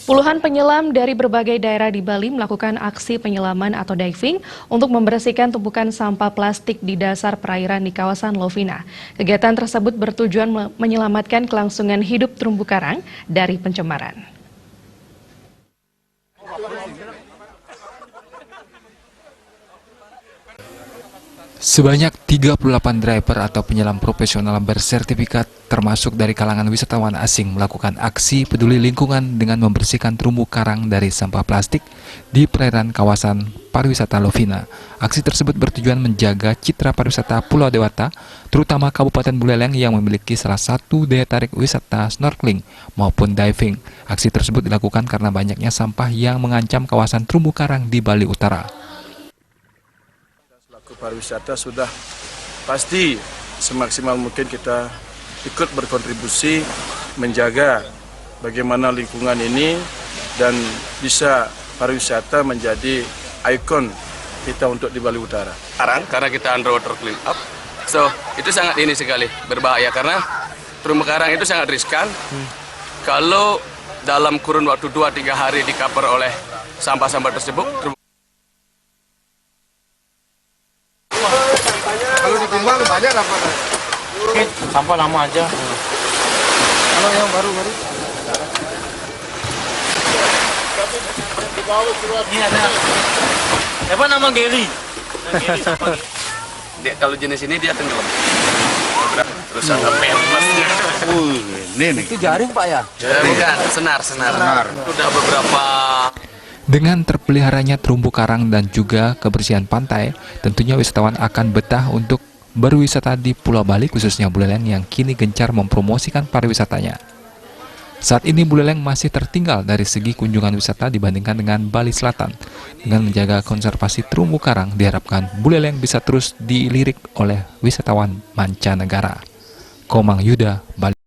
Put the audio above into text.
Puluhan penyelam dari berbagai daerah di Bali melakukan aksi penyelaman atau diving untuk membersihkan tumpukan sampah plastik di dasar perairan di kawasan Lovina. Kegiatan tersebut bertujuan menyelamatkan kelangsungan hidup terumbu karang dari pencemaran. Sebanyak 38 driver atau penyelam profesional bersertifikat termasuk dari kalangan wisatawan asing melakukan aksi peduli lingkungan dengan membersihkan terumbu karang dari sampah plastik di perairan kawasan pariwisata Lovina. Aksi tersebut bertujuan menjaga citra pariwisata Pulau Dewata, terutama Kabupaten Buleleng yang memiliki salah satu daya tarik wisata snorkeling maupun diving. Aksi tersebut dilakukan karena banyaknya sampah yang mengancam kawasan terumbu karang di Bali Utara. Pariwisata sudah pasti semaksimal mungkin kita ikut berkontribusi menjaga bagaimana lingkungan ini dan bisa pariwisata menjadi ikon kita untuk di Bali Utara. Karena kita underwater clean up, so itu sangat ini sekali berbahaya karena terumbu karang itu sangat riskan. Kalau dalam kurun waktu 2-3 hari di-cover oleh sampah-sampah tersebut. Kalau ditimbang banyak apa? Sampah lama aja. Kalau yang baru-baru? Ini ada. Apa nama Geli? Kalau jenis ini dia tenggelam. Terus ada pempesnya. Ini. Itu jaring Pak ya? Bukan, senar. Sudah beberapa. Dengan terpeliharanya terumbu karang dan juga kebersihan pantai, tentunya wisatawan akan betah untuk berwisata di Pulau Bali, khususnya Buleleng yang kini gencar mempromosikan pariwisatanya. Saat ini Buleleng masih tertinggal dari segi kunjungan wisata dibandingkan dengan Bali Selatan. Dengan menjaga konservasi terumbu karang, diharapkan Buleleng bisa terus dilirik oleh wisatawan mancanegara. Komang Yuda, Bali.